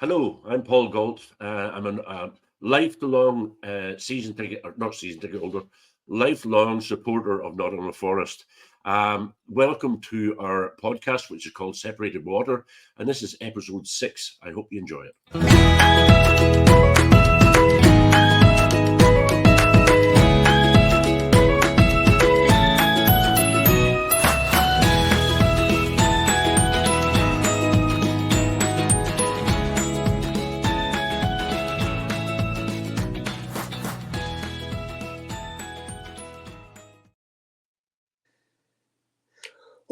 Hello, I'm Paul Galt. I'm a lifelong season ticket, or not season ticket holder, lifelong supporter of Nottingham Forest. Welcome to our podcast, which is called Separated Water, and this is episode 6. I hope you enjoy it.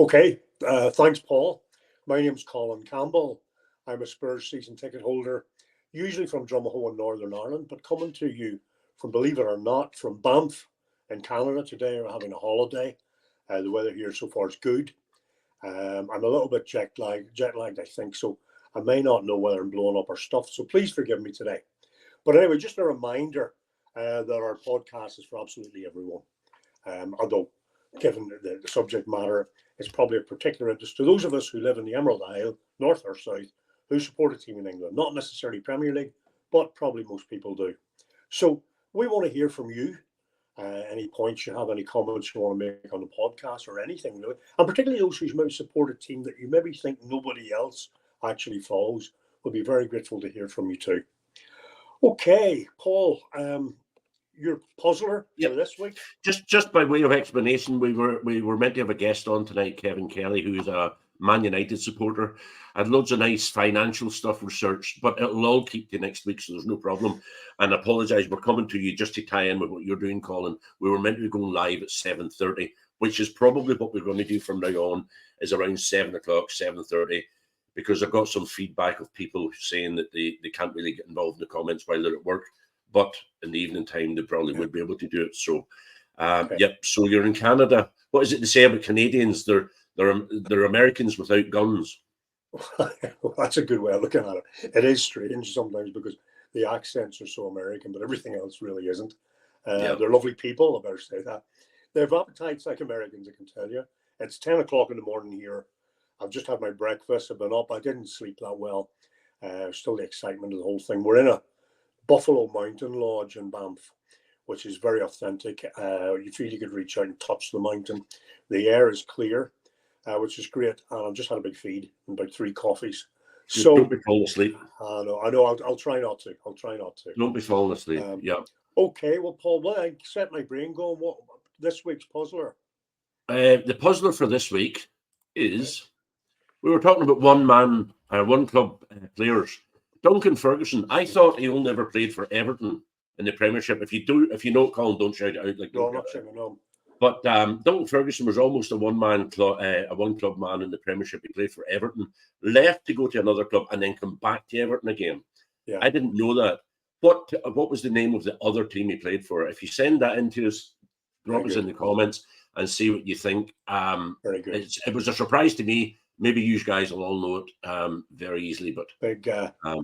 Okay, thanks, Paul. My name's Colin Campbell. I'm a Spurs season ticket holder, usually from Drumahoe in Northern Ireland, but coming to you from, believe it or not, from Banff in Canada today. We're having a holiday. The weather here so far is good. I'm a little bit jet lagged, I think, so I may not know whether I'm blowing up our stuff, so please forgive me today. But anyway, just a reminder that our podcast is for absolutely everyone. Although, given the subject matter, it's probably of particular interest to those of us who live in the Emerald Isle, north or south, who support a team in England. Not necessarily Premier League, but probably most people do. So we want to hear from you. Any points you have, any comments you want to make on the podcast or anything really. And particularly those who maybe support a team that you maybe think nobody else actually follows. We'll be very grateful to hear from you too. Okay, Paul, your puzzler for this week. Just by way of explanation, we were meant to have a guest on tonight, Kevin Kelly, who's a Man United supporter. Had loads of nice financial stuff researched, but it'll all keep to next week, so there's no problem. And I apologise, we're coming to you just to tie in with what you're doing, Colin. We were meant to be going live at 7:30, which is probably what we're going to do from now on, is around 7 o'clock, 7:30, because I've got some feedback of people saying that they can't really get involved in the comments while they're at work. But in the evening time, they probably would be able to do it. So, Yep. So you're in Canada. What is it to say about Canadians? They're Americans without guns. Well, that's a good way of looking at it. It is strange sometimes because the accents are so American, but everything else really isn't. They're lovely people, I better say that. They have appetites like Americans, I can tell you. It's 10 o'clock in the morning here. I've just had my breakfast. I've been up. I didn't sleep that well. Still the excitement of the whole thing. We're in a Buffalo Mountain Lodge in Banff, which is very authentic. You feel you could reach out and touch the mountain. The air is clear, which is great. And I've just had a big feed and about 3 coffees. So don't be falling asleep. I know. I'll try not to. Don't be falling asleep. Okay. Well, Paul, well, I set my brain going. What this week's puzzler? The puzzler for this week is we were talking about one club players. Duncan Ferguson, I thought he only ever played for Everton in the Premiership. If you know it, Colin, don't shout it out. No, I'm not shouting it out. But Duncan Ferguson was almost a one club man in the Premiership. He played for Everton, left to go to another club, and then come back to Everton again. Yeah. I didn't know that. What was the name of the other team he played for? If you send that into us, drop us in the comments and see what you think. Very good. It was a surprise to me. Maybe you guys will all know it very easily, but big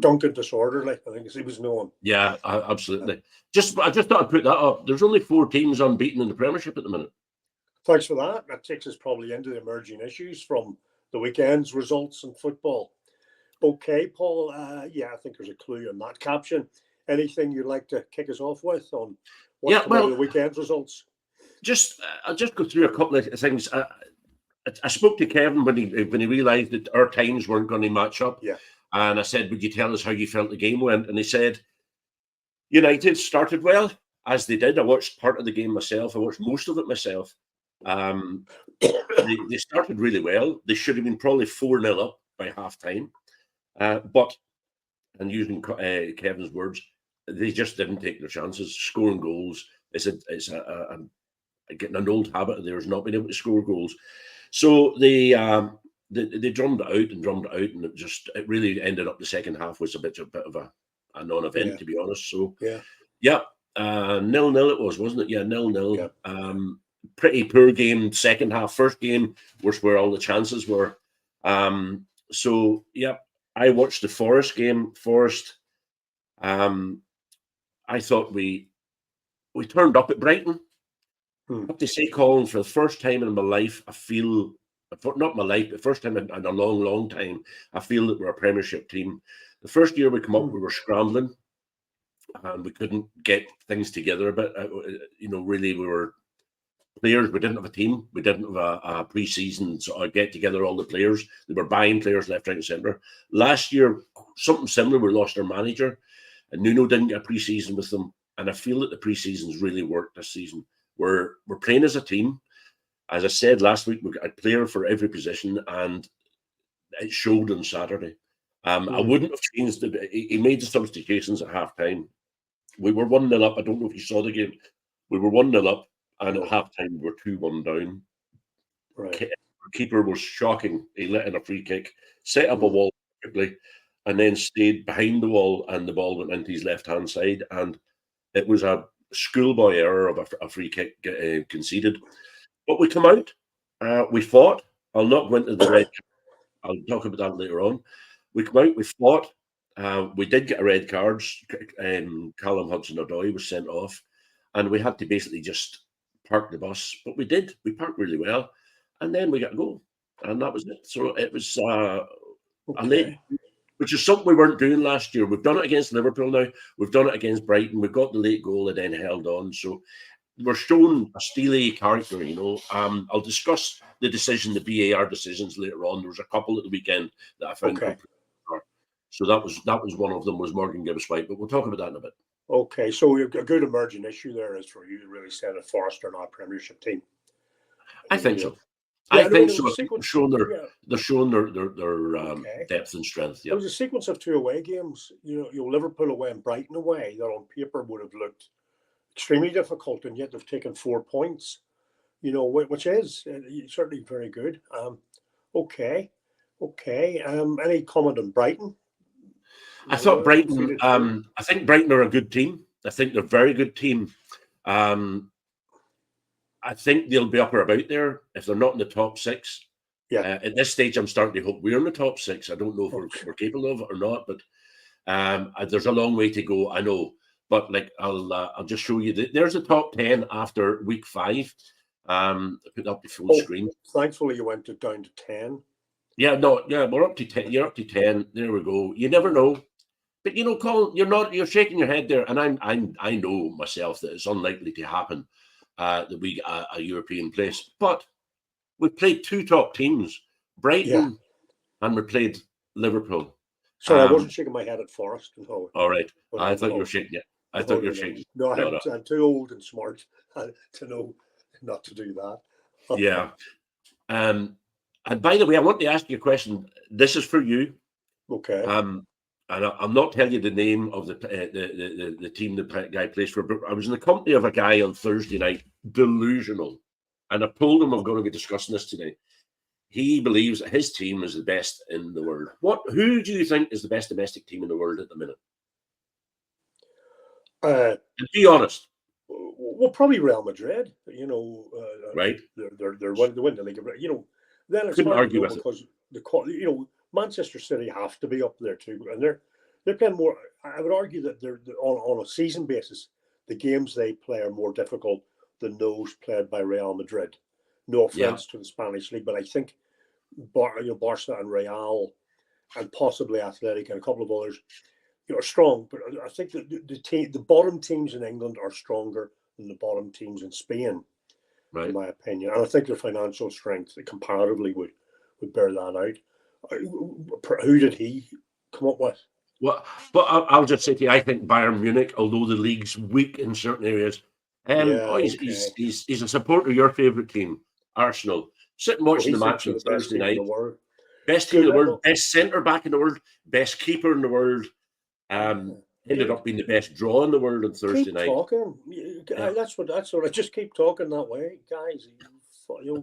Duncan Disorderly, I think he was known. Yeah, absolutely. I just thought I'd put that up. There's only 4 teams unbeaten in the Premiership at the minute. Thanks for that. That takes us probably into the emerging issues from the weekend's results in football. Okay, Paul. I think there's a clue in that caption. Anything you'd like to kick us off with on what's come out of the weekend's results? I'll just go through a couple of things. I spoke to Kevin when he realised that our times weren't going to match up. Yeah. And I said, would you tell us how you felt the game went? And he said, United started well, as they did. I watched part of the game myself. I watched most of it myself. They started really well. They should have been probably 4-0 up by half-time. But, and using Kevin's words, they just didn't take their chances. Scoring goals is getting an old habit of theirs, not being able to score goals. So they drummed it out, and it really ended up the second half was a bit of a non-event, to be honest. So 0-0 it was, wasn't it? Yeah, 0-0. Yeah. Pretty poor game second half. First game was where all the chances were. I watched the Forest game. Forest. I thought we turned up at Brighton. I have to say, Colin, for the first time in my life, I feel, not my life, the first time in a long, long time, I feel that we're a Premiership team. The first year we come up, we were scrambling, and we couldn't get things together a bit. Really, we were players. We didn't have a team. We didn't have a pre-season sort of get together all the players. They were buying players left, right, and centre. Last year, something similar. We lost our manager, and Nuno didn't get a pre-season with them. And I feel that the pre-seasons really worked this season. We're playing as a team. As I said last week, we got a player for every position, and it showed on Saturday. I wouldn't have changed it. He made the substitutions at half time. We were 1-0 up. I don't know if you saw the game. We were 1-0 up, and at half time, we were 2-1 down. Right. Our keeper was shocking. He let in a free kick, set up a wall quickly, and then stayed behind the wall, and the ball went into his left-hand side. And it was a schoolboy error of a free kick conceded. But we come out. We fought. I'll not go into the red. I'll talk about that later on. We come out, we fought. We did get a red card. Callum Hudson-Odoi was sent off, and we had to basically just park the bus. But we did. We parked really well, and then we got a goal, and that was it. So it was a late, which is something we weren't doing last year. We've done it against Liverpool now. We've done it against Brighton. We've got the late goal and then held on. So we're showing a steely character, I'll discuss the VAR decisions later on. There was a couple at the weekend that I found. Okay. So that was one of them, was Morgan Gibbs White, but we'll talk about that in a bit. Okay, so a good emerging issue there is for you to really say that Forest are not a Premiership team. I think so. Yeah, I think so. They're showing their depth and strength. Yeah. There was a sequence of 2 away games. Liverpool away and Brighton away that on paper would have looked extremely difficult, and yet they've taken 4 points. Which is certainly very good. Okay. Any comment on Brighton? I thought Brighton. I think Brighton are a good team. I think they're a very good team. I think they'll be up or about there if they're not in the top 6. Yeah. At this stage, I'm starting to hope we're in the top 6. I don't know if we're capable of it or not, but there's a long way to go. I know, but I'll just show you. There's the top 10 after week 5. Put up the full screen. Thankfully, you went down to 10. Yeah, we're up to 10. You're up to 10. There we go. You never know. But Colin, you're shaking your head there, and I know myself that it's unlikely to happen that we get a European place. But we played 2 top teams, Brighton, and we played Liverpool. Sorry, I wasn't shaking my head at Forest. No. All right. I thought you were shaking it. I thought you were shaking. No, I'm too old and smart to know not to do that. Yeah. And by the way, I want to ask you a question. This is for you. Okay. And I'll not tell you the name of the team the guy plays for, but I was in the company of a guy on Thursday night, delusional. And I told him I'm going to be discussing this today. He believes that his team is the best in the world. Who do you think is the best domestic team in the world at the minute? Be honest. Well, probably Real Madrid. Right? They win the league. Then it's couldn't hard argue to know with because Manchester City have to be up there too, and they're playing more. I would argue that they're on a season basis, the games they play are more difficult than those played by Real Madrid. No offense to the Spanish league, but I think Barca and Real, and possibly Athletic and a couple of others, are strong. But I think that the bottom teams in England are stronger than the bottom teams in Spain, right, in my opinion. And I think their financial strength comparatively would bear that out. Who did he come up with? Well, but I'll just say to you, I think Bayern Munich, although the league's weak in certain areas, he's a supporter of your favourite team, Arsenal. Sitting watching the match on Thursday night. Best team in the world, best centre back in the world, best keeper in the world. Ended up being the best draw in the world on Thursday night. Talking. That's what I just keep talking that way, guys.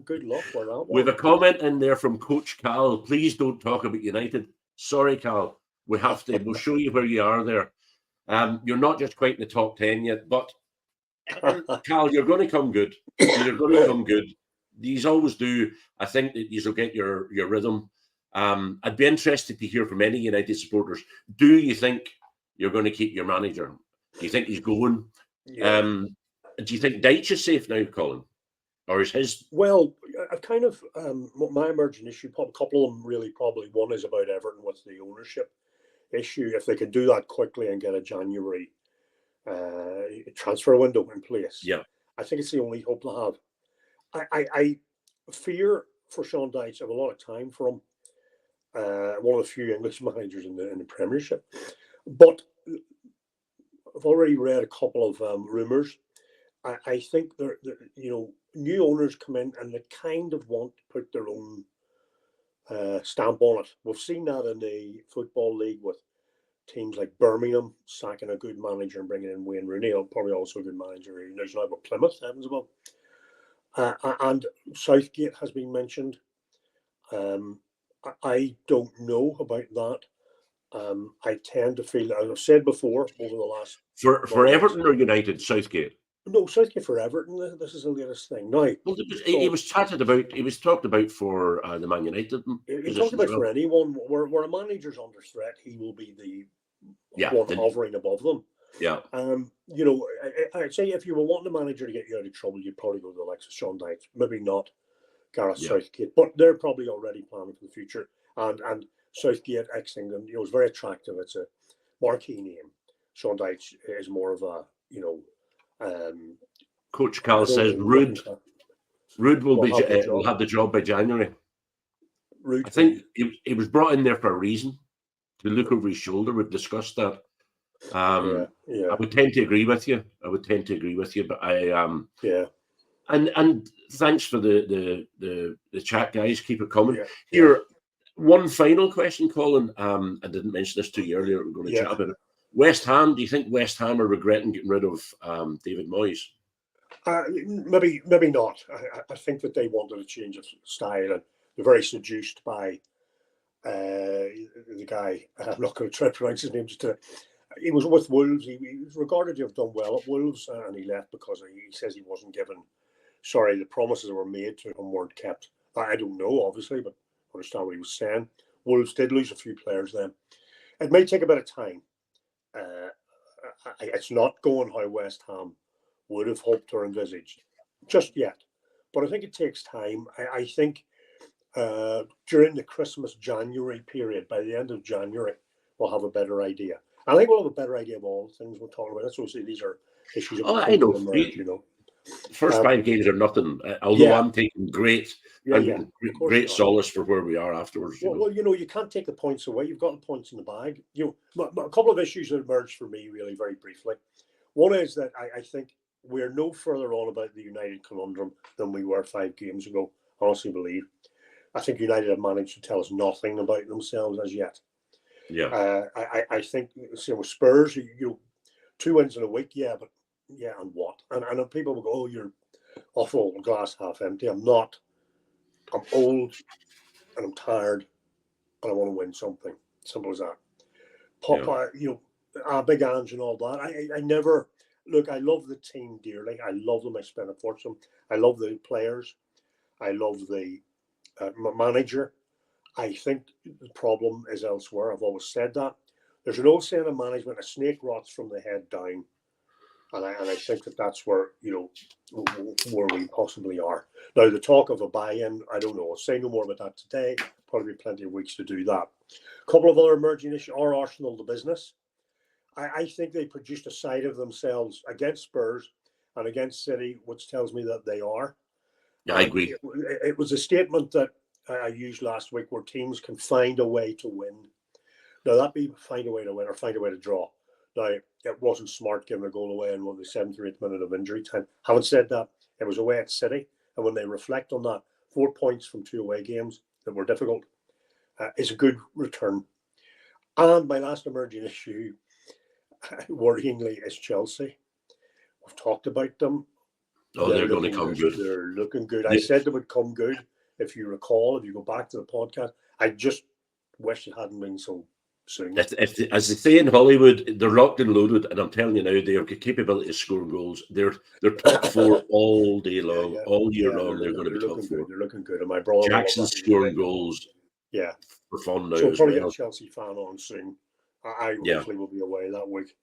Good luck with that one. We have a comment in there from Coach Cal. Please don't talk about United. Sorry, Cal. We have to. We'll show you where you are there. You're not just quite in the top 10 yet, but Cal, you're going to come good. You're going to come good. These always do. I think that you'll get your rhythm. I'd be interested to hear from any United supporters. Do you think you're going to keep your manager? Do you think he's going? Yeah. Do you think Deitch is safe now, Colin? Or is his? Well, I've kind of my emerging issue. A couple of them really, probably one is about Everton with the ownership. issue, if they can do that quickly and get a January transfer window in place, Yeah. I think it's the only hope to have. I fear for Sean Dyche. I have a lot of time for him. One of the few English managers in the Premiership, but I've already read a couple of rumours. I think they're, new owners come in and they kind of want to put their own stamp on it. We've seen that in the Football League with teams like Birmingham sacking a good manager and bringing in Wayne Rooney, probably also a good manager. There's now with Plymouth, heavens above. And Southgate has been mentioned. I don't know about that. I tend to feel, as I've said before, over the last for Everton or United, Southgate. No, Southgate for Everton. This is the latest thing. Now, well, he was chatted about. He was talked about for the Man United. He talked about for anyone where a manager's under threat, he will be the one hovering above them. Yeah. I'd say if you were wanting a manager to get you out of trouble, you'd probably go to the likes of Sean Dyche. Maybe not Gareth Southgate, but they're probably already planning for the future. And Southgate, ex-England, is very attractive. It's a marquee name. Sean Dyche is more of a, Coach Cal says Ruud will have the job by January. Ruud, I think he was brought in there for a reason, to look over his shoulder. We've discussed that. I would tend to agree with you. But and thanks for the chat, guys. Keep it coming. Here, one final question, Colin. I didn't mention this to you earlier. We're going to chat about it. West Ham. Do you think West Ham are regretting getting rid of David Moyes? Maybe not. I think that they wanted a change of style, and they're very seduced by the guy. I'm not going to try to pronounce his name. He was with Wolves. He was regarded to have done well at Wolves, and he left because he says he wasn't given. Sorry, the promises that were made to him weren't kept. I don't know, obviously, but I understand what he was saying. Wolves did lose a few players then. It may take a bit of time. It's not going how West Ham would have hoped or envisaged just yet. But I think it takes time. I think during the Christmas January period, by the end of January, we'll have a better idea. I think we'll have a better idea of all the things we're talking about. That's what these are issues. I know. Emerge, First 5 games are nothing. Although I'm taking great solace for where we are afterwards. Well, you can't take the points away. You've got the points in the bag. A couple of issues that emerged for me, really, very briefly. One is that I think we're no further on about the United conundrum than we were 5 games ago. I honestly believe. I think United have managed to tell us nothing about themselves as yet. Yeah. I think same with Spurs. 2 wins in a week, and what? And people will go, "Oh, you're awful, glass half empty." I'm not. I'm old, and I'm tired, and I want to win something. Simple as that. Big Ange and all that. I never look. I love the team dearly. I love them. I spend a fortune. I love the players. I love the manager. I think the problem is elsewhere. I've always said that. There's an old saying in management: a snake rots from the head down. And I think that's where where we possibly are now. The talk of a buy-in, I don't know. I'll say no more about that today. Probably plenty of weeks to do that. A couple of other emerging issues are Arsenal, the business. I think they produced a side of themselves against Spurs and against City, which tells me that they are. Yeah, I agree. It was a statement that I used last week, where teams can find a way to win. Now that be find a way to win or find a way to draw. Now, it wasn't smart giving a goal away in the 7th or 8th minute of injury time. Having said that, it was away at City. And when they reflect on that, 4 points from 2 away games that were difficult is a good return. And my last emerging issue, worryingly, is Chelsea. We've talked about them. They're going to come good. They're looking good. I said they would come good. If you recall, if you go back to the podcast, I just wish it hadn't been so soon. As they say in Hollywood, they're locked and loaded, and I'm telling you now, they have the capability of scoring goals. They're top 4 all day long, all year long. They're going to be top 4. They're looking good. And my brother Jackson's scoring goals. Yeah, for fun now. So as probably well. get a Chelsea fan on soon. I hopefully will be away that week.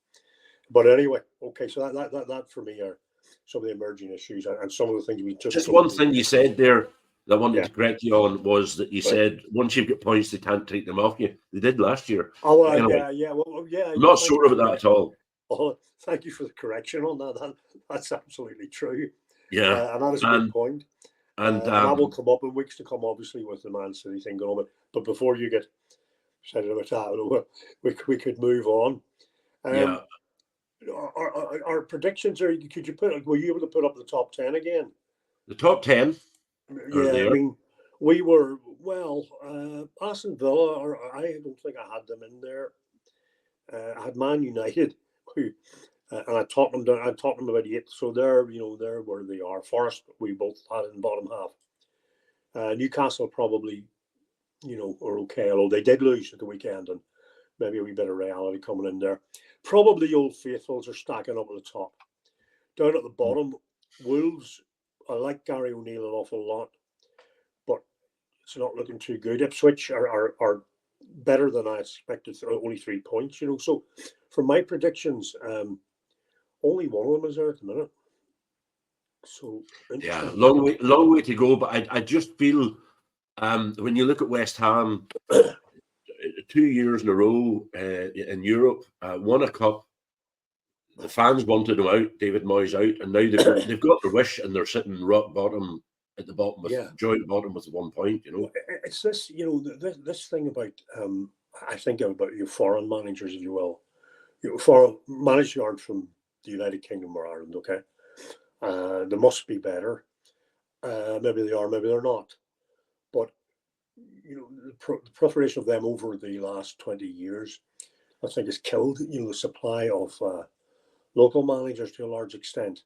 But anyway, okay. So that for me are some of the emerging issues and some of the things we just. One thing you said there. that I wanted Yeah. to correct you on was that you said once you've got points, they can't take them off you. They did last year. Oh, well, Anyway, yeah. Well, yeah. I'm not thank sure you for about that the- at all. Oh, thank you for the correction on that. That's absolutely true. Yeah, And that is a good and point. and And that will come up in weeks to come, obviously, with the Man City thing going on. But before you get said about that, we could move on. yeah, Our predictions are. Could you put? Were you able to put up the top 10 again? the top 10 are Yeah, I there. mean, we were Aston Villa. Or I don't think I had them in there. I had Man United, who, and I talked them down. I talked them about 8. So they're where they are. Forest, we both had in bottom half. Newcastle probably, are okay. Although they did lose at the weekend, and maybe a wee bit of reality coming in there. Probably the old faithfuls are stacking up at the top. Down at the bottom, Wolves. I like Gary O'Neill an awful lot, but it's not looking too good. Ipswich are better than I expected. Only 3 points, So for my predictions, only one of them is there at the minute. So Yeah, long way to go. But I just feel when you look at West Ham, 2 years in a row in Europe, won a cup. The fans wanted him out, David Moyes out, and now they've got their wish, and they're sitting rock bottom at the bottom with joint bottom with 1 point. It's this, this thing about I think about your foreign managers, if you will. Foreign managers who aren't from the United Kingdom or Ireland, okay? They must be better. Maybe they are, maybe they're not. But the proliferation of them over the last 20 years, I think, has killed the supply of local managers to a large extent,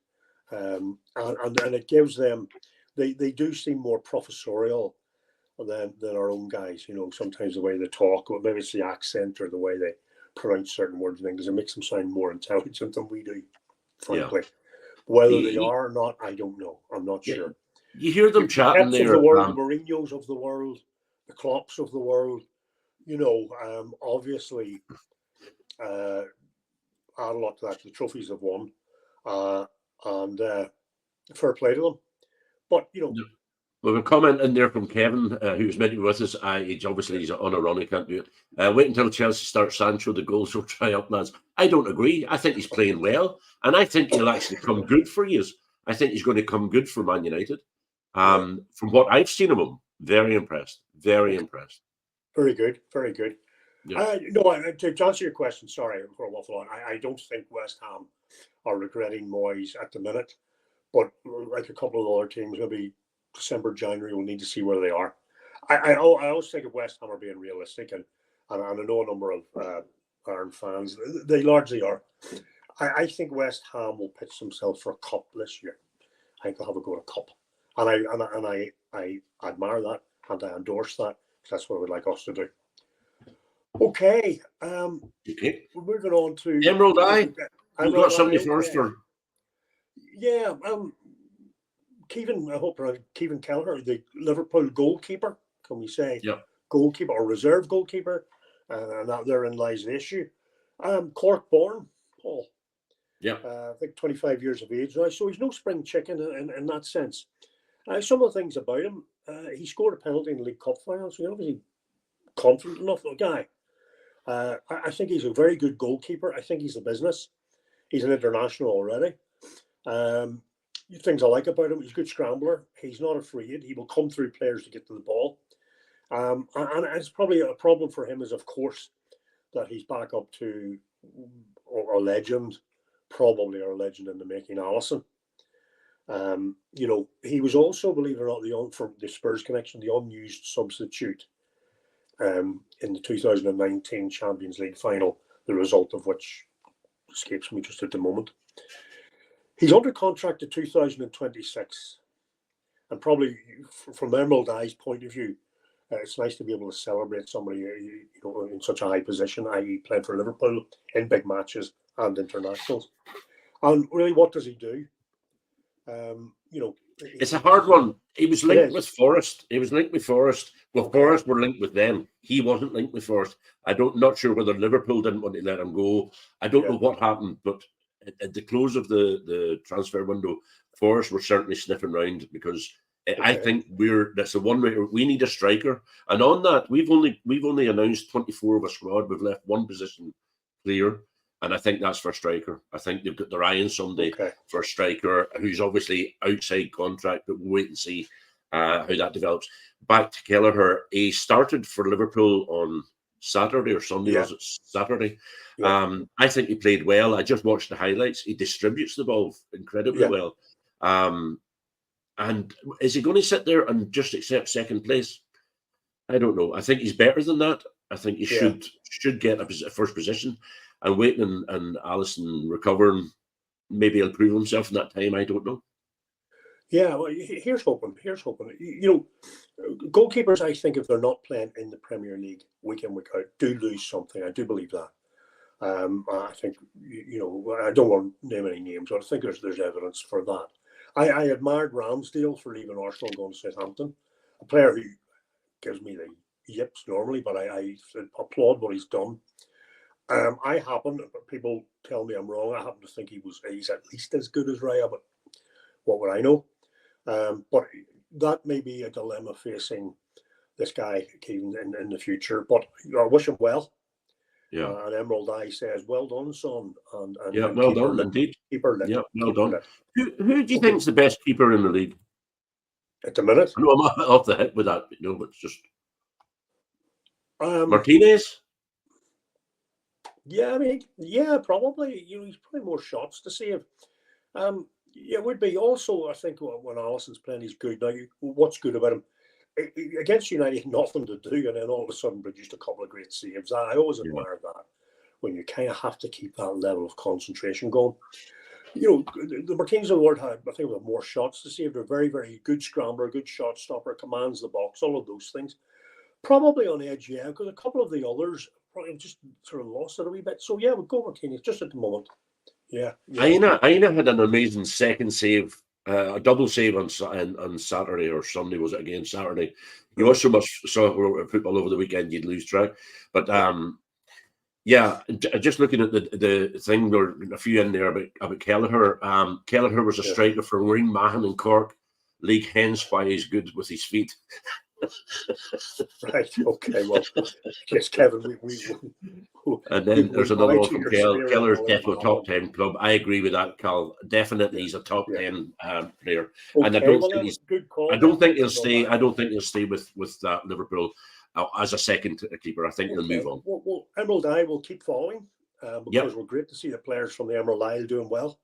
and it gives them. They do seem more professorial than our own guys. Sometimes the way they talk, or maybe it's the accent or the way they pronounce certain words in English, it makes them sound more intelligent than we do, frankly. Yeah. Whether they are or not, I don't know. I'm not sure. You hear them chatting there. The world, the Mourinhos of the world, the Klopps of the world, obviously add a lot to that. The trophies have won, and fair play to them. But Well, a comment in there from Kevin, who's meant to be with us. He's on a run. He can't do it. Wait until Chelsea starts Sancho. The goals will dry up, lads. I don't agree. I think he's playing well, and I think he'll actually come good for you. I think he's going to come good for Man United. From what I've seen of him, very impressed. Very impressed. Very good. Very good. Yeah. To answer your question, sorry for a waffle on. I don't think West Ham are regretting Moyes at the minute, but like a couple of other teams, maybe December, January, we'll need to see where they are. I always think of West Ham are being realistic, and I know a number of Iron fans. They largely are. I think West Ham will pitch themselves for a cup this year. I think they'll have a go at a cup, and I admire that and I endorse that. That's what I would like us to do. Okay. Okay. We're moving on to Emerald Eye. We've got somebody first for. Yeah. Kevin Kelleher, the Liverpool goalkeeper. Can we say goalkeeper or reserve goalkeeper? And that therein lies the issue. Cork born, Paul. Yeah. I think 25 years of age now, so he's no spring chicken in that sense. Some of the things about him, he scored a penalty in the League Cup final, so he's obviously confident enough guy. I think he's a very good goalkeeper. I think he's the business. He's an international already. Things I like about him, he's a good scrambler. He's not afraid. He will come through players to get to the ball. And it's probably a problem for him is, of course, that he's back up to a legend, probably our legend in the making, Alisson. He was also, believe it or not, from the Spurs connection, the unused substitute in the 2019 Champions League final, the result of which escapes me just at the moment. He's under contract to 2026, and probably from Emerald Eye's point of view, it's nice to be able to celebrate somebody in such a high position, i.e. playing for Liverpool in big matches and internationals. And really, what does he do? It's a hard one. He was linked with Forest. Well, Forest were linked with them. He wasn't linked with Forest. Not sure whether Liverpool didn't want to let him go. I don't know what happened, but at the close of the transfer window, Forest were certainly sniffing around because I think that's the one way we need a striker. And on that, we've only announced 24 of a squad. We've left one position clear. And I think that's for striker. I think they've got their eye on somebody for a striker who's obviously outside contract, but we'll wait and see how that develops. Back to Kelleher, he started for Liverpool on Saturday or Sunday, was it Saturday? Yeah. I think he played well. I just watched the highlights. He distributes the ball incredibly well. And is he going to sit there and just accept second place? I don't know. I think he's better than that. I think he should get a first position. And waiting and Alisson recovering, maybe he'll prove himself in that time. I don't know. Yeah, well, here's hoping. You know, goalkeepers, I think, if they're not playing in the Premier League week in, week out, do lose something. I do believe that. I think, you know, I don't want to name any names, but I think there's evidence for that. I admired Ramsdale for leaving Arsenal and going to Southampton, a player who gives me the yips normally, but I applaud what he's done. People tell me I'm wrong. I happen to think he's at least as good as Raya, but what would I know? But that may be a dilemma facing this guy, Keegan, in the future. But I wish him well. Yeah. And Emerald Eye says, "Well done, son." And well done, indeed. Keeper lit. Yeah, well done. Who do you think is the best keeper in the league at the minute? I know I'm off the hit with that, but it's just Martinez. Yeah, I mean, probably. You know, he's probably more shots to save. It would be also. I think when Alisson's playing, he's good. Now, what's good about him? Against United, nothing to do, and then all of a sudden produced a couple of great saves. I always admire that when you kind of have to keep that level of concentration going. You know, the Martinez of the world had, I think, more shots to save. They're very, very good scrambler, good shot stopper, commands the box, all of those things. Probably on edge, because a couple of the others probably just sort of lost it a wee bit. So yeah, we'll go Martinez just at the moment. Yeah. Aina had an amazing second save, a double save on Saturday or Sunday. Was it again Saturday? You watch so much football over the weekend, you'd lose track. But just looking at the thing, there were a few in there about Kelleher. Kelleher was a striker for Marine Mahon in Cork League, hence why he's good with his feet. Right. Okay. Well, yes, Kevin. And then there's another one from Kelleher's definitely top 10 club. I agree with that, Cal. Definitely, he's a top 10 player, and I don't think he'll stay. I don't think he'll stay with Liverpool as a second keeper. I think he'll move on. Well, Emerald Isle will keep following because we're great to see the players from the Emerald Isle doing well.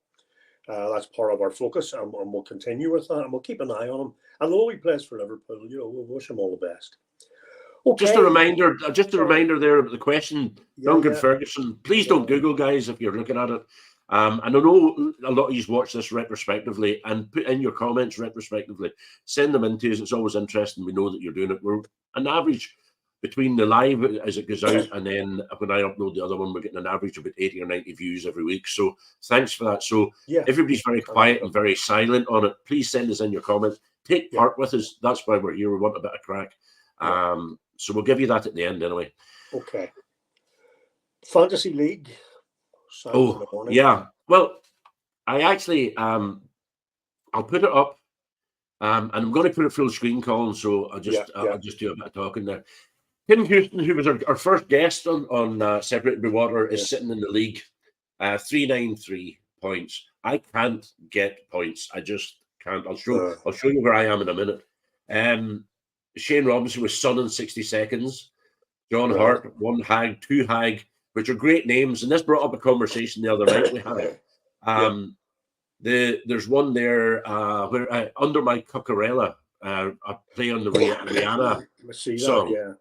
That's part of our focus, and we'll continue with that, and we'll keep an eye on him. And although he plays for Liverpool, you know, we'll wish him all the best. Okay. Just a reminder there about the question, Duncan Ferguson. Please don't Google, guys, if you're looking at it. And I know a lot of you watch this retrospectively and put in your comments retrospectively. Send them into us. It's always interesting. We know that you're doing it. We're an average between the live as it goes out and then when I upload the other one, we're getting an average of about 80 or 90 views every week. So thanks for that. So everybody's very quiet and very silent on it. Please send us in your comments. Take part with us. That's why we're here. We want a bit of crack. So we'll give you that at the end anyway. Okay. Fantasy League. Well, I actually I'll put it up. And I'm going to put it full screen, Colin. So I'll just do a bit of talking there. Tim Houston, who was our first guest on Separated by Water, is sitting in the league, 393 points. I can't get points. I just can't. I'll show you where I am in a minute. Shane Robinson was Sun in 60 seconds. John Hart, 1 Hag, 2 Hag, which are great names. And this brought up a conversation the other night we had. There's one there where Under My Cucurella, I play on the Rihanna song.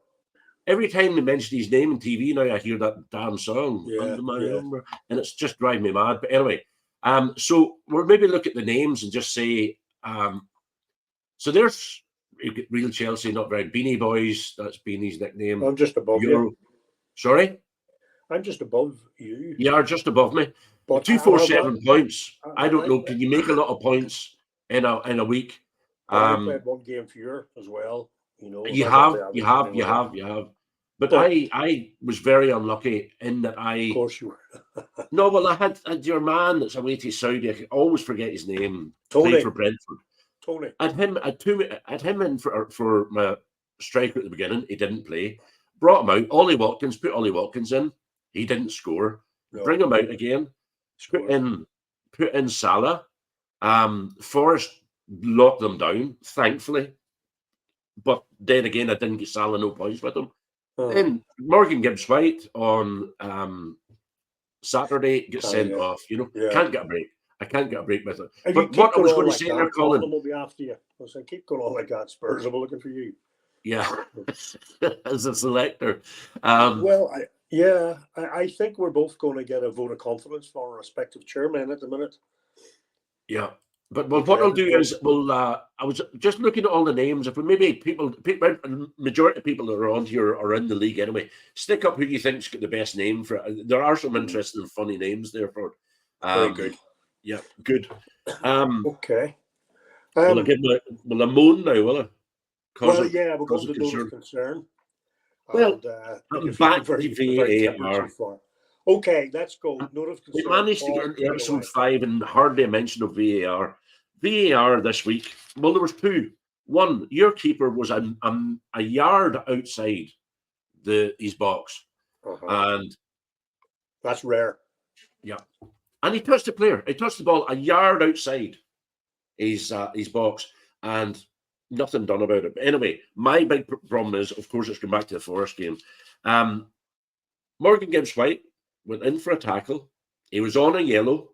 Every time they mention his name on TV now, I hear that damn song, Under My Number, and it's just driving me mad. But anyway, so we'll maybe look at the names and just say, so there's Real Chelsea, not very Beanie Boys. That's Beanie's nickname. I'm just above you. Sorry? I'm just above you. You are just above me. But 247 points. I don't know. Can you make a lot of points in a week? I played one game fewer as well. You know, you have. But I was very unlucky in that Of course you were. No, well, I had your man that's away to Saudi. I always forget his name. Tony. Played for Brentford. Tony. Had him in for my striker at the beginning. He didn't play. Brought him out. Ollie Watkins, put Ollie Watkins in. He didn't score. No. Bring him out again. Scored. Put in Salah. Forrest locked them down, thankfully. But then again, I didn't get Salah no points with him. Then Morgan Gibbs White on Saturday gets sent off. Can't get a break. I can't get a break with it. But what I was going to say there, Colin, will be after you. I was saying, keep going on like that. Spurs will be looking for you. Yeah, as a selector. I think we're both going to get a vote of confidence from our respective chairmen at the minute. Yeah. But what I'll do is, I was just looking at all the names. If we maybe majority of people that are on here are in the league anyway, stick up who you think's got the best name for it. There are some interesting and funny names there for it. Very good. Yeah, good. Okay. Will I moan now, will I? We're going to note of concern. Well, back to VAR. Okay, let's go. Note of concern. We managed to get into episode 5 and hardly a mention of VAR. VAR this week, well, there was two. One, your keeper was a yard outside his box. And that's rare. Yeah. And he touched the player. He touched the ball a yard outside his box and nothing done about it. But anyway, my big problem is, of course, it's going back to the Forest game. Morgan Gibbs White went in for a tackle. He was on a yellow,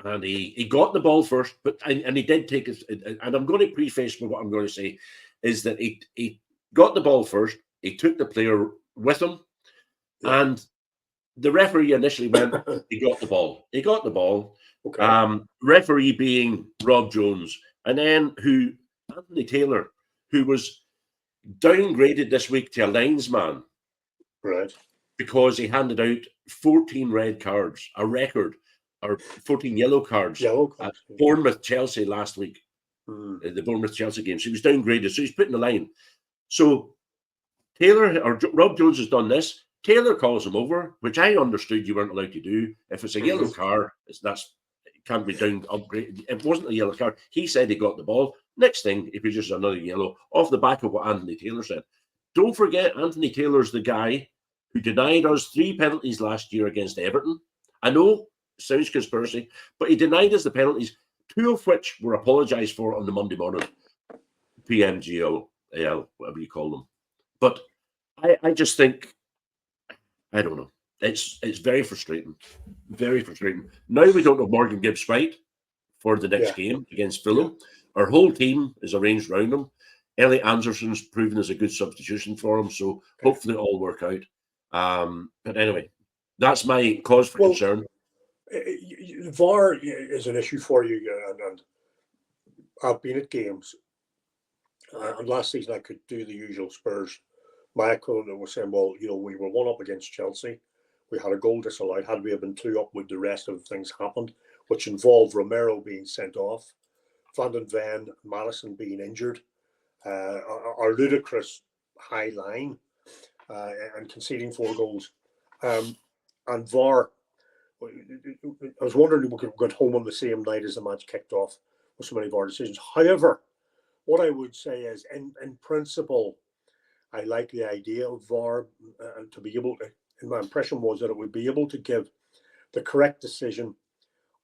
and he got the ball first, and he did take it. And I'm going to preface with what I'm going to say is that he got the ball first. He took the player with him, and the referee initially went, he got the ball. He got the ball. Okay. Referee being Rob Jones, and then Anthony Taylor, who was downgraded this week to a linesman. Right. Because he handed out 14 red cards, a record, or 14 yellow cards. At Bournemouth Chelsea last week, the Bournemouth Chelsea game. So he was downgraded. So he's put in the line. So Taylor or Rob Jones has done this. Taylor calls him over, which I understood you weren't allowed to do. If it's a yellow card, it can't be upgraded. It wasn't a yellow card. He said he got the ball. Next thing, if he just another yellow off the back of what Anthony Taylor said. Don't forget, Anthony Taylor's the guy who denied us 3 penalties last year against Everton. I know, sounds conspiracy, but he denied us the penalties, 2 of which were apologised for on the Monday morning. PMGO, whatever you call them. But I just think, I don't know. It's very frustrating. Very frustrating. Now we don't have Morgan Gibbs White for the next game against Fulham. Our whole team is arranged around him. Elliot Anderson's proven as a good substitution for him, so hopefully it'll all work out. But anyway, that's my cause for concern. VAR is an issue for you, and I've been at games. And last season I could do the usual Spurs. My opponent was saying, well, we were 1 up against Chelsea. We had a goal disallowed. Had we have been 2 up, would the rest of the things happened, which involved Romero being sent off, Van den Ven, Madison being injured, our ludicrous high line, and conceding 4 goals. And VAR, I was wondering if we could get home on the same night as the match kicked off with so many VAR decisions. However, what I would say is, in principle, I like the idea of VAR and to be able to, and my impression was that it would be able to give the correct decision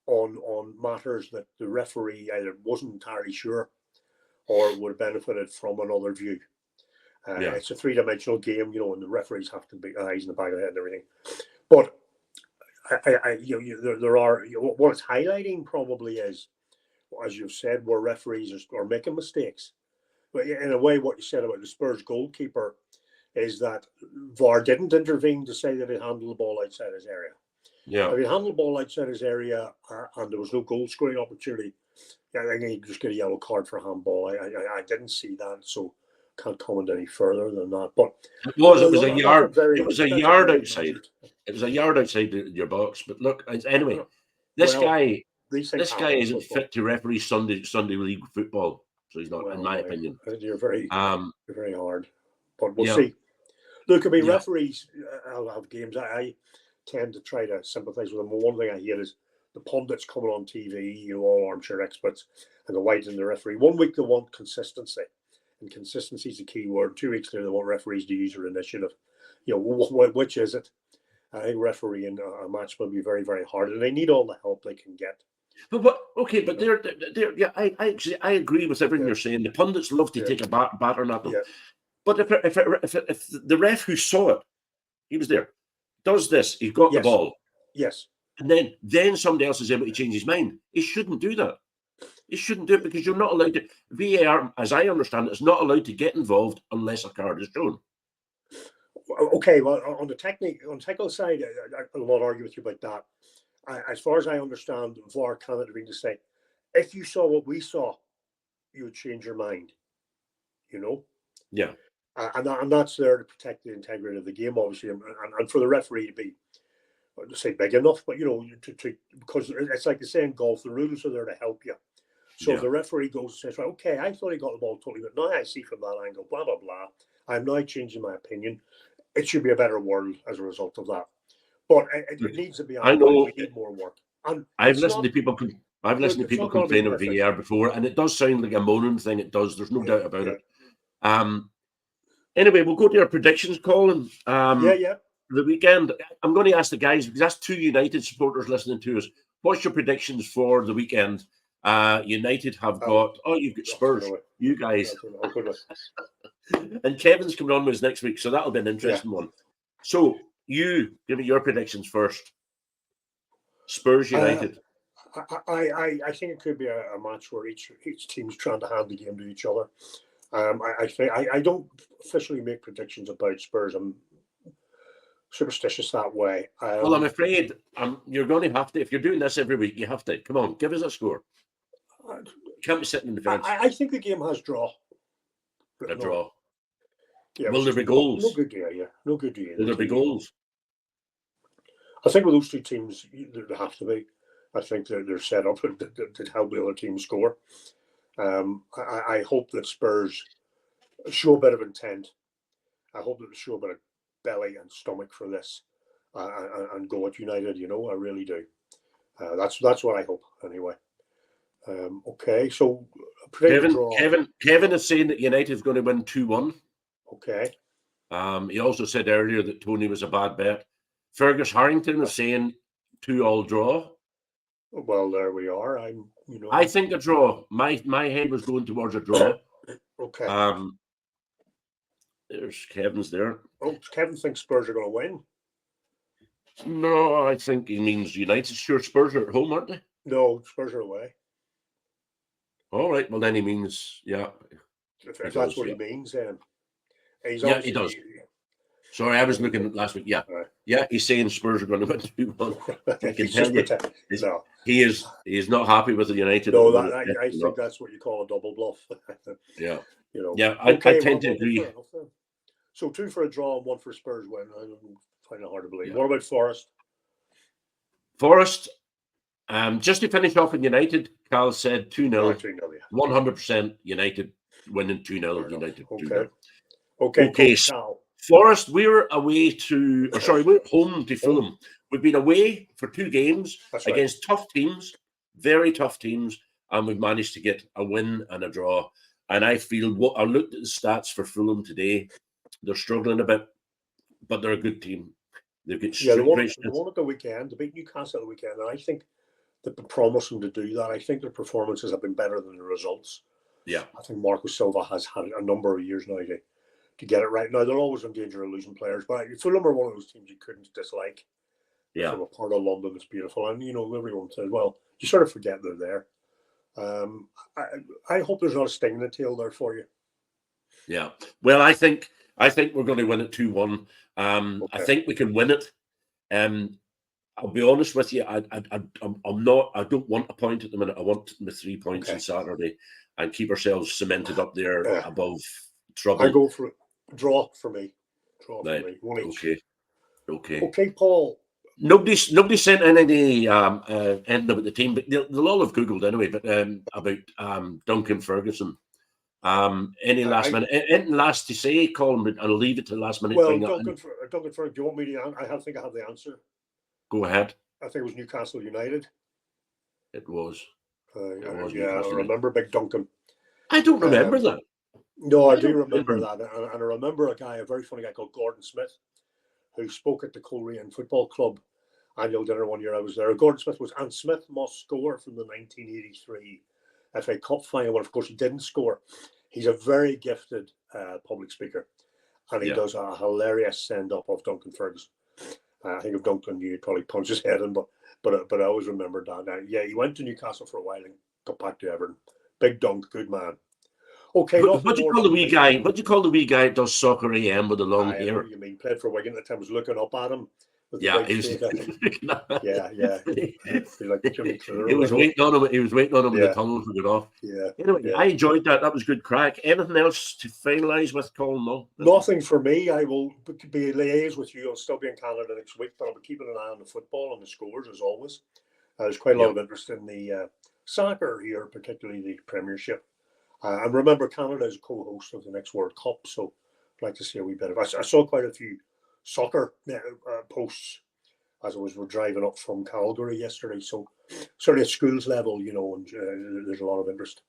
on matters that the referee either wasn't entirely sure or would have benefited from another view. It's a 3-dimensional game, and the referees have to be eyes in the back of the head and everything. But there are what it's highlighting probably is, as you've said, where referees are making mistakes. But in a way, what you said about the Spurs goalkeeper is that VAR didn't intervene to say that he handled the ball outside his area. Yeah, if he handled the ball outside his area and there was no goal scoring opportunity, I think he'd just get a yellow card for handball. I didn't see that, so can't comment any further than that. But it was a yard. It was a yard outside. It was a yard outside your box. But look, anyway, this guy isn't fit to referee Sunday league football. So he's not, in my opinion. You're very hard, but we'll see. Look, I mean, referees have games. I tend to try to sympathise with them. One thing I hate is the pundits coming on TV, all armchair experts, and the white and the referee. 1 week they want consistency, and consistency is the key word. 2 weeks later they want referees to use their initiative. Which is it? I think refereeing a match will be very, very hard, and they need all the help they can get. But what? Okay, but they're yeah. I agree with everything you're saying. The pundits love to take a battering at them. Yeah. But if the ref who saw it, he was there, does this, he got the ball, yes, and then somebody else is able to change his mind, he shouldn't do that. He shouldn't do it, because you're not allowed to. VAR, as I understand it, is not allowed to get involved unless a card is shown. Okay, well, on the technical side, I will not argue with you about that. As far as I understand, VAR cannot intervene to say, if you saw what we saw, you would change your mind. Yeah. And that's there to protect the integrity of the game, obviously, and for the referee to be, to say, big enough, but because it's like they say in golf, the rules are there to help you. So if the referee goes and says, right, okay, I thought he got the ball totally, but now I see from that angle, blah blah blah, I'm now changing my opinion. It should be a better world as a result of that. But it needs to be. I know we need more work. And I've listened to people complain of VAR before, and it does sound like a moaning thing. It does. There's no doubt about it. Anyway, we'll go to our predictions, Colin. For the weekend. I'm going to ask the guys, because that's 2 United supporters listening to us. What's your predictions for the weekend? United have got. You've got Spurs. You guys. And Kevin's coming on with us next week, so that'll be an interesting one. So you give me your predictions first. Spurs United. I think it could be a match where each team's trying to hand the game to each other. I don't officially make predictions about Spurs. I'm superstitious that way. Well, I'm afraid you're going to have to. If you're doing this every week, you have to. Come on, give us a score. You can't be sitting in the fence. I think the game has draw. A draw. Yeah, will there be goals? No good day, No good day. Will there be goals? I think with those two teams, there have to be. I think they're set up to help the other team score. I hope that Spurs show a bit of intent. I hope that they show a bit of belly and stomach for this and go at United. I really do. That's what I hope anyway. Okay, so Kevin is saying that United is going to win 2-1. Okay. He also said earlier that Tony was a bad bet. Fergus Harrington is saying 2-2 draw. Well, there we are. I think a draw. My head was going towards a draw. Okay. There's Kevin's there. Oh, Kevin thinks Spurs are going to win. No, I think he means United. Sure, Spurs are at home, aren't they? No, Spurs are away. All right. Well, then he means, yeah. If that's what he means, then. He does. Sorry, I was looking at last week. Yeah. Yeah, he's saying Spurs are going to win 2-1. I can tell you. He is not happy with the United. No, I think that's what you call a double bluff. Yeah. Yeah, I tend to agree. So 2 for a draw and 1 for Spurs win. I find it hard to believe. Yeah. What about Forest? Forest, just to finish off in United, Carl said 2-0. 2-0, yeah. 100% United winning 2-0. United. Okay. Forest, we're away to, we're home to Fulham. We've been away for 2 games against tough teams, very tough teams, and we've managed to get a win and a draw. And I feel, I looked at the stats for Fulham today. They're struggling a bit, but they're a good team. They've got the one at the weekend, they beat Newcastle at the weekend, and I think they've been promising to do that. I think their performances have been better than the results. Yeah. I think Marco Silva has had a number of years now to get it right. Now, they're always in danger of losing players, but Fulham are one of those teams you couldn't dislike. Yeah. From a part of London that's beautiful. And, everyone says, well, you sort of forget they're there. I hope there's not a sting in the tail there for you. Yeah. Well, I think we're going to win it 2-1. I think we can win it. I'll be honest with you. I'm not. I don't want a point at the minute. I want the 3 points on Saturday and keep ourselves cemented up there above trouble. I go for draw for me. Draw for me. 1 each. Okay, Paul. Nobody sent in any ending about the team, but they'll all have Googled anyway. But about Duncan Ferguson. Any last minute? Anything last to say, Colin? But I'll leave it to the last minute. Well, Duncan Ferguson. Do you want me to? I think I have the answer. Go ahead. I think it was Newcastle United. It was. It was Yeah, I Newcastle United. remember Big Duncan. I don't remember that. No, I I do don't remember remember. that, and I remember a very funny guy called Gordon Smith, who spoke at the Coleraine Football Club annual dinner one year I was there. Gordon Smith was, and Smith must score from the 1983 FA Cup final, but of course he didn't score. He's a very gifted public speaker, and he Yeah. does a hilarious send up of Duncan Ferguson. I think if Duncan knew, he'd probably punch his head in, but I always remembered that. Yeah, he went to Newcastle for a while and got back to Everton. Big Dunk, good man. Okay, What nothing do you more call the from wee me. guy? What do you call the wee guy that does Soccer AM with the long I know hair? what you mean. Played for Wigan at the time. Was looking up at him with the Yeah, big he was. fake. I think. Yeah. He's like Jimmy Clear. He was waiting on him. He was waiting on him in the Yeah, tunnel to get off. yeah, Anyway, yeah. I enjoyed that. That was good crack. Anything else to finalise with, Colin? No. Nothing for me. I will be liaised with you. I'll still be in Canada next week, but I'll be keeping an eye on the football and the scores as always. There's quite a lot of interest in the soccer here, particularly the Premiership. And remember, Canada is co-host of the next World Cup, so I'd like to see a wee bit of. I saw quite a few soccer posts as I was driving up from Calgary yesterday. So certainly at schools level, and there's a lot of interest.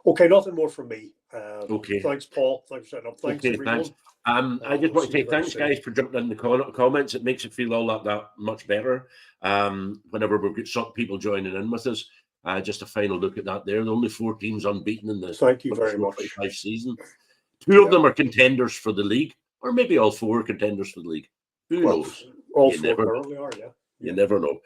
Okay, nothing more from me. Okay. Thanks, Paul. Thanks for setting up. Thanks, everyone. Thanks. I just want to say thanks, guys, for jumping in the comments. It makes it feel all that much better. Whenever we've got some people joining in with us, just a final look at that there. The only 4 teams unbeaten in the Thank you very much. season. 2 of them are contenders for the league, or maybe all 4 are contenders for the league. Who knows? All You 4 never currently are, yeah. You never know.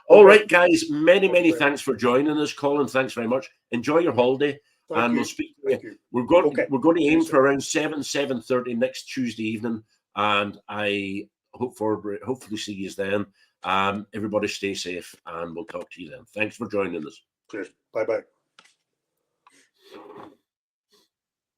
All right, guys. Many thanks for joining us, Colin. Thanks very much. Enjoy your holiday. We'll speak to you. We're going to aim for around 7:30 next Tuesday evening, and I hopefully see you then. Everybody stay safe, and we'll talk to you then. Thanks for joining us. Cheers. Bye-bye.